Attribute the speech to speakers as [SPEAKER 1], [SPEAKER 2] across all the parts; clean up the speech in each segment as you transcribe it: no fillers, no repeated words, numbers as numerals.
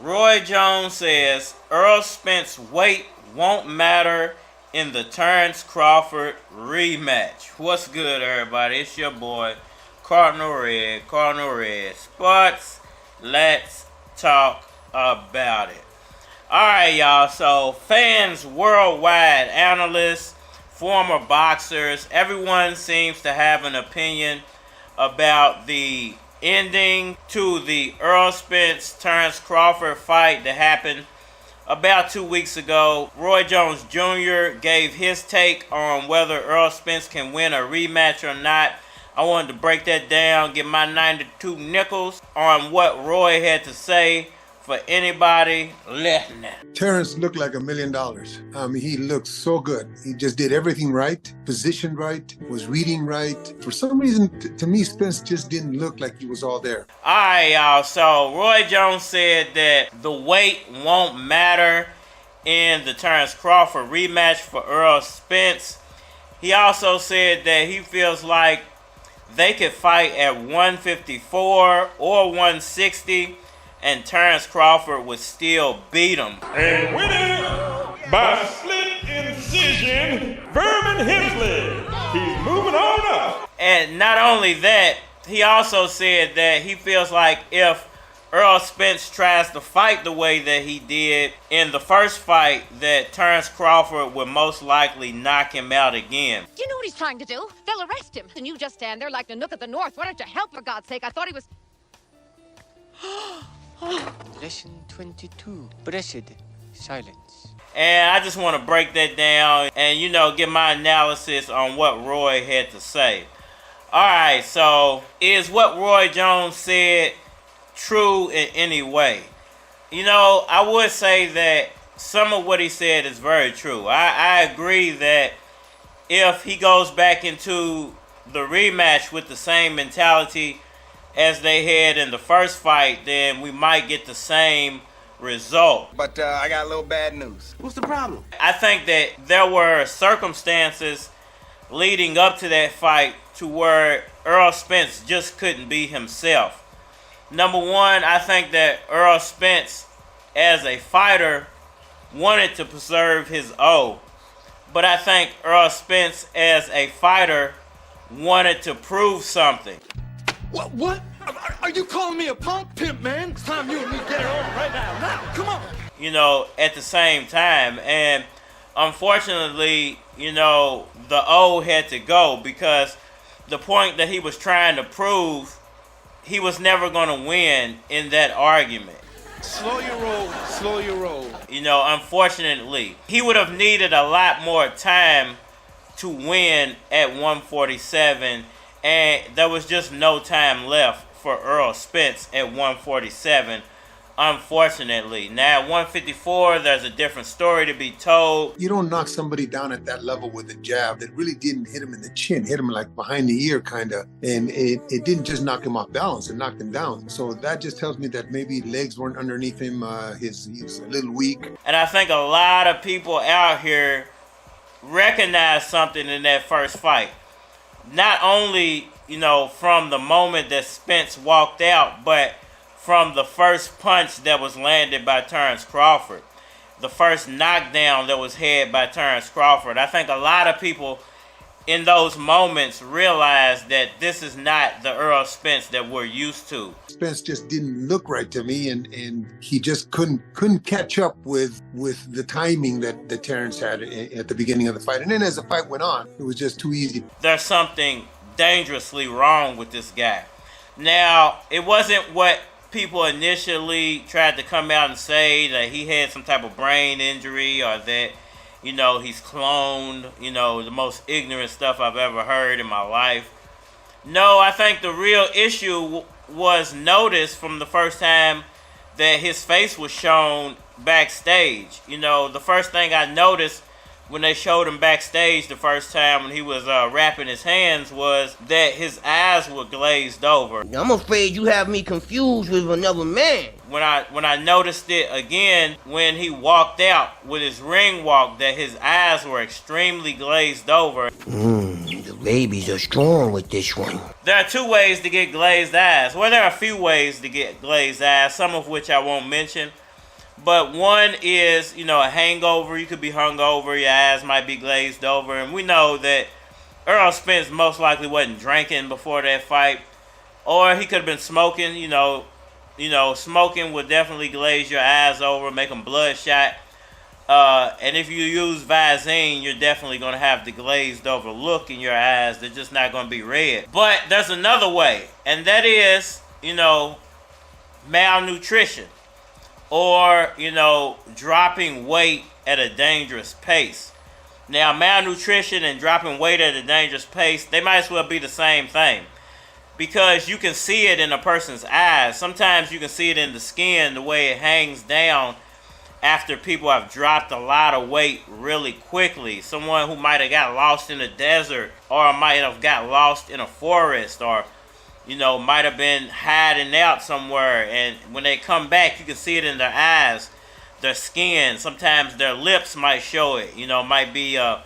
[SPEAKER 1] Roy Jones says Errol Spence weight won't matter in the Terence Crawford rematch. What's good, everybody? It's your boy Cardinal Red Sports. Let's talk about it. Alright, y'all. So fans worldwide, analysts, former boxers, everyone seems to have an opinion about the ending to the Errol Spence Terence Crawford fight that happened about 2 weeks ago. Roy Jones Jr. gave his take on whether Errol Spence can win a rematch or not. I wanted to break that down, get my 92 nickels on what Roy had to say for anybody listening.
[SPEAKER 2] Terence looked like $1 million. He looked so good. He just did everything right, positioned right, was reading right. For some reason, to me, Spence just didn't look like he was all there.
[SPEAKER 1] All right, y'all. So Roy Jones said that the weight won't matter in the Terence Crawford rematch for Errol Spence. He also said that he feels like they could fight at 154 or 160, and Terence Crawford would still beat him.
[SPEAKER 3] And winning by split incision, Vermin Hensley. He's moving on up.
[SPEAKER 1] And not only that, he also said that he feels like if Errol Spence tries to fight the way that he did in the first fight, that Terence Crawford would most likely knock him out again.
[SPEAKER 4] Do you know what he's trying to do? They'll arrest him. And you just stand there like the Nook of the North. Why don't you help, for God's sake? I thought he was...
[SPEAKER 5] Lesson 22. Blessed silence.
[SPEAKER 1] And I just want to break that down and, give my analysis on what Roy had to say. Alright, so is what Roy Jones said true in any way? I would say that some of what he said is very true. I agree that if he goes back into the rematch with the same mentality as they had in the first fight, then we might get the same result.
[SPEAKER 6] But I got a little bad news. What's the problem?
[SPEAKER 1] I think that there were circumstances leading up to that fight to where Errol Spence just couldn't be himself. Number one, I think that Errol Spence, as a fighter, wanted to preserve his O. But I think Errol Spence, as a fighter, wanted to prove something.
[SPEAKER 6] What? Are you calling me a punk pimp, man? It's time you and me get it on right now. Now, come on.
[SPEAKER 1] At the same time. And unfortunately, the O had to go because the point that he was trying to prove, he was never going to win in that argument.
[SPEAKER 6] Slow your roll.
[SPEAKER 1] Unfortunately, he would have needed a lot more time to win at 147, and there was just no time left for Errol Spence at 147, unfortunately. Now, at 154, there's a different story to be told.
[SPEAKER 2] You don't knock somebody down at that level with a jab that really didn't hit him in the chin, hit him like behind the ear, kind of. And it didn't just knock him off balance, it knocked him down. So that just tells me that maybe legs weren't underneath him. He's a little weak.
[SPEAKER 1] And I think a lot of people out here recognize something in that first fight. Not only, from the moment that Spence walked out, but from the first punch that was landed by Terence Crawford. The first knockdown that was had by Terence Crawford. I think a lot of people in those moments realized that this is not the Errol Spence that we're used to.
[SPEAKER 2] Spence just didn't look right to me, and he just couldn't catch up with the timing that Terence had at the beginning of the fight. And then as the fight went on, it was just too easy.
[SPEAKER 1] There's something dangerously wrong with this guy. Now, it wasn't what people initially tried to come out and say, that he had some type of brain injury or that, he's cloned, the most ignorant stuff I've ever heard in my life. No, I think the real issue was noticed from the first time that his face was shown backstage. The first thing I noticed when they showed him backstage the first time when he was wrapping his hands was that his eyes were glazed over.
[SPEAKER 7] I'm afraid you have me confused with another man.
[SPEAKER 1] When I noticed it again when he walked out with his ring walk, that his eyes were extremely glazed over.
[SPEAKER 7] The babies are strong with this one.
[SPEAKER 1] There are two ways to get glazed eyes. Well, there are a few ways to get glazed eyes, some of which I won't mention. But one is, a hangover. You could be hungover, your eyes might be glazed over. And we know that Errol Spence most likely wasn't drinking before that fight. Or he could have been smoking, smoking would definitely glaze your eyes over, make them bloodshot. And if you use Visine, you're definitely going to have the glazed over look in your eyes. They're just not going to be red. But there's another way, and that is, malnutrition. Or, dropping weight at a dangerous pace. Now, malnutrition and dropping weight at a dangerous pace, they might as well be the same thing. Because you can see it in a person's eyes. Sometimes you can see it in the skin, the way it hangs down after people have dropped a lot of weight really quickly. Someone who might have got lost in the desert, or might have got lost in a forest, or might have been hiding out somewhere, and when they come back, you can see it in their eyes, their skin. Sometimes their lips might show it. Might be a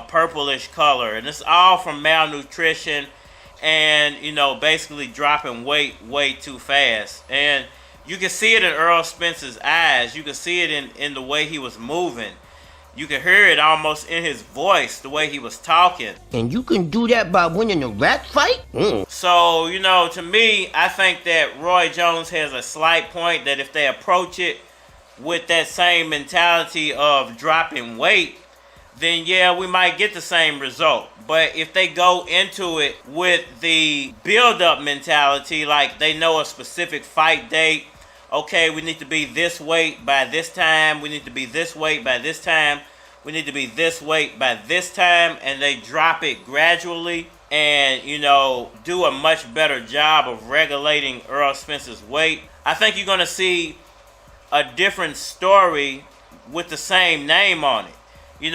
[SPEAKER 1] purplish color, and it's all from malnutrition and basically dropping weight way too fast. And you can see it in Errol Spence's eyes. You can see it in the way he was moving. You can hear it almost in his voice, the way he was talking.
[SPEAKER 7] And you can do that by winning a rap fight?
[SPEAKER 1] So, to me, I think that Roy Jones has a slight point that if they approach it with that same mentality of dropping weight, then yeah, we might get the same result. But if they go into it with the build-up mentality, like they know a specific fight date, okay, we need to be this weight by this time. We need to be this weight by this time. We need to be this weight by this time. And they drop it gradually and, do a much better job of regulating Errol Spence's weight. I think you're going to see a different story with the same name on it.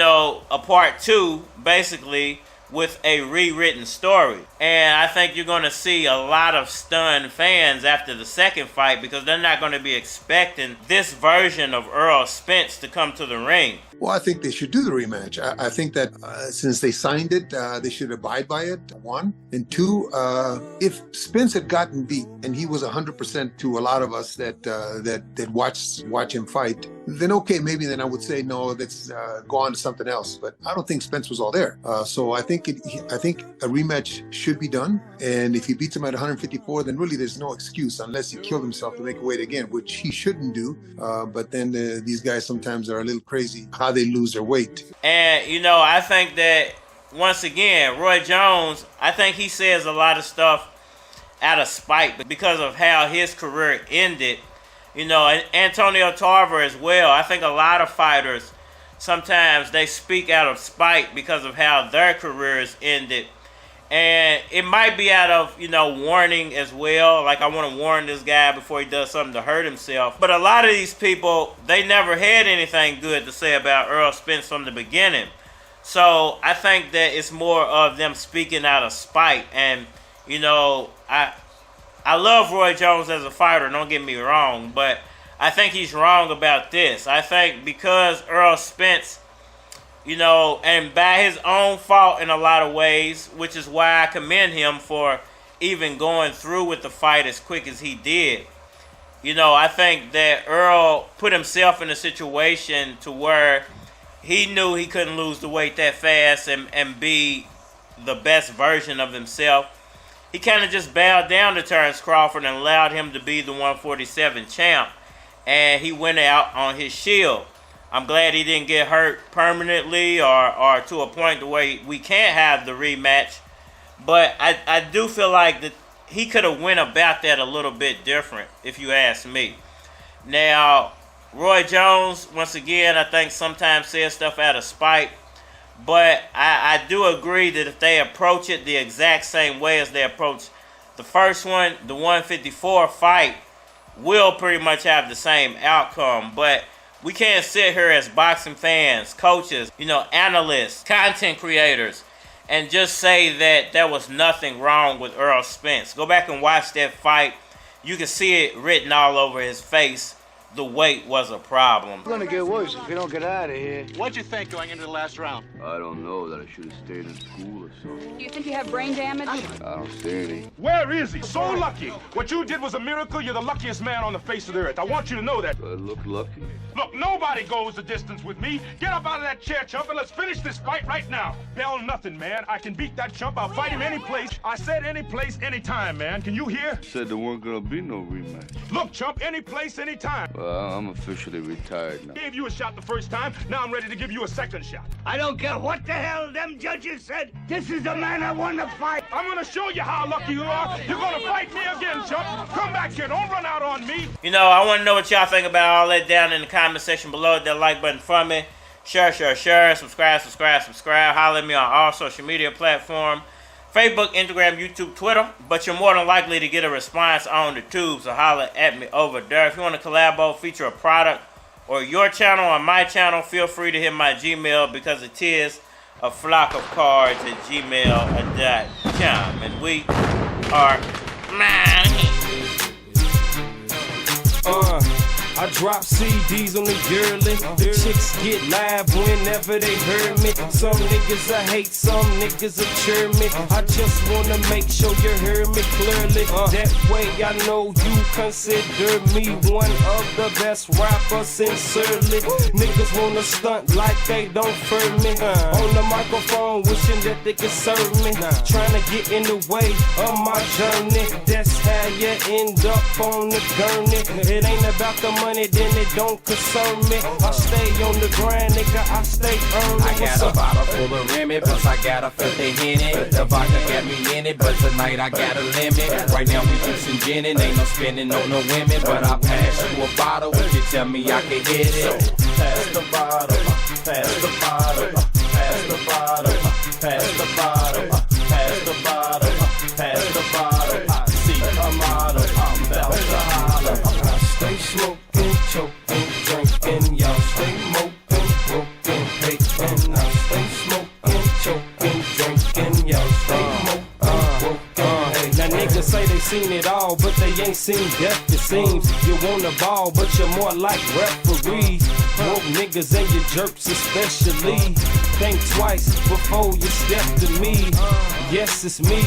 [SPEAKER 1] A part 2, basically, with a rewritten story. And I think you're going to see a lot of stunned fans after the second fight because they're not going to be expecting this version of Errol Spence to come to the ring.
[SPEAKER 2] Well, I think they should do the rematch. I think that since they signed it, they should abide by it, one. And two, if Spence had gotten beat and he was 100% to a lot of us that watch him fight, then okay, maybe then I would say, no, let's go on to something else. But I don't think Spence was all there. So I think a rematch should be done. And if he beats him at 154, then really there's no excuse unless he killed himself to make weight again, which he shouldn't do. But then these guys sometimes are a little crazy how they lose their weight.
[SPEAKER 1] And, I think that, once again, Roy Jones, I think he says a lot of stuff out of spite because of how his career ended. And Antonio Tarver as well. I think a lot of fighters, sometimes they speak out of spite because of how their careers ended. And it might be out of, warning as well. Like, I want to warn this guy before he does something to hurt himself. But a lot of these people, they never had anything good to say about Errol Spence from the beginning. So I think that it's more of them speaking out of spite. And, I love Roy Jones as a fighter, don't get me wrong. But I think he's wrong about this. I think because Errol Spence, and by his own fault in a lot of ways, which is why I commend him for even going through with the fight as quick as he did. I think that Errol put himself in a situation to where he knew he couldn't lose the weight that fast and be the best version of himself. He kind of just bowed down to Terence Crawford and allowed him to be the 147 champ. And he went out on his shield. I'm glad he didn't get hurt permanently or to a point the way we can't have the rematch. But I do feel like that he could have went about that a little bit different, if you ask me. Now, Roy Jones, once again, I think sometimes says stuff out of spite. But I do agree that if they approach it the exact same way as they approach the first one, the 154 fight will pretty much have the same outcome. But We can't sit here as boxing fans, coaches, analysts, content creators, and just say that there was nothing wrong with Errol Spence. Go back and watch that fight. You can see it written all over his face. The weight was a problem.
[SPEAKER 8] It's gonna get worse if we don't get out of here.
[SPEAKER 9] What'd you think going into the last round?
[SPEAKER 10] I don't know, that I should have stayed in school or something.
[SPEAKER 11] Do you think you have brain damage?
[SPEAKER 10] I don't see any.
[SPEAKER 3] Where is he? So lucky. What you did was a miracle. You're the luckiest man on the face of the earth. I want you to know that.
[SPEAKER 10] Do I look lucky?
[SPEAKER 3] Look, nobody goes the distance with me. Get up out of that chair, chump, and let's finish this fight right now. Bell nothing, man. I can beat that chump. I'll fight him any place. I said any place, any time, man. Can you hear?
[SPEAKER 10] Said there weren't gonna be no rematch.
[SPEAKER 3] Look, chump, any place, any time.
[SPEAKER 10] Well, I'm officially retired now.
[SPEAKER 3] Gave you a shot the first time. Now I'm ready to give you a second shot.
[SPEAKER 8] I don't care what the hell them judges said. This is the man I want to fight.
[SPEAKER 3] I'm gonna show you how lucky you are. You're gonna fight me again, chump. Come back here. Don't run out on me.
[SPEAKER 1] I want to know what y'all think about all that down in the comment section below. That like button for me. Share. Subscribe. Holler at me on all social media platforms. Facebook, Instagram, YouTube, Twitter. But you're more than likely to get a response on the tube, so holler at me over there. If you want to collabo, feature a product or your channel on my channel, feel free to hit my Gmail, because it is a flock of cards at gmail.com. And we are
[SPEAKER 12] I drop CDs on the yearly. The chicks get live whenever they heard me. Some niggas I hate, some niggas I cheer me. I just wanna make sure you hear me clearly. That way I know you consider me one of the best rappers sincerely. Niggas wanna stunt like they don't fear me. On the microphone wishing that they could serve me. Trying to get in the way of my journey. That's how you end up on the gurney. It ain't about the money, then it don't concern me. I stay on the grind, nigga, I stay earning.
[SPEAKER 13] I got a bottle full of Remy, plus I got a 50 Henny. The vodka got me in it, but tonight I got a limit. Right now we juicing gin and ain't no spending on no women. But I pass you a bottle if you tell me I can hit it. Pass the bottle, pass the bottle, pass the bottle, pass the bottle, pass the bottle, pass the bottle. I see a model, I'm about to holler. I stay smoking, choking, drinking, y'all stay moping, broken, hating. I stay smoking, choking, drinking, y'all stay moping, broken, hating. Now niggas say they seen it all, but they ain't seen death. It seems you want the ball, but you're more like referees. Broke niggas and you jerks especially. Think twice before you step to me. Yes, it's me,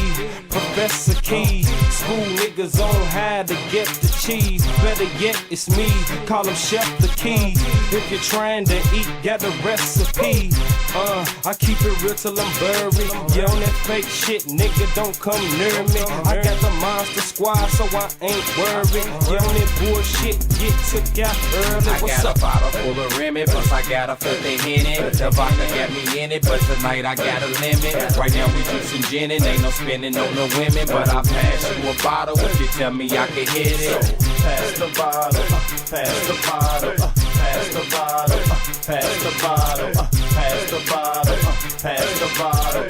[SPEAKER 13] Professor Key. School niggas on how to get the cheese. Better yet, it's me, call him Chef the Key. If you're trying to eat, got a recipe. I keep it real till I'm buried. You on that fake shit, nigga, don't come near me. I got the monster squad, so I ain't worried. You on that bullshit, get took out early. What's up? I got a bottle full of Remy, plus I got a 50 Henny. The vodka got me in it, but tonight I got a limit. Right now we juicing gin and ain't no spending on no women. But I pass you a bottle if you tell me I can hit it. Pass the bottle, pass the bottle, pass the bottle, pass the bottle, pass the bottle, pass the bottle.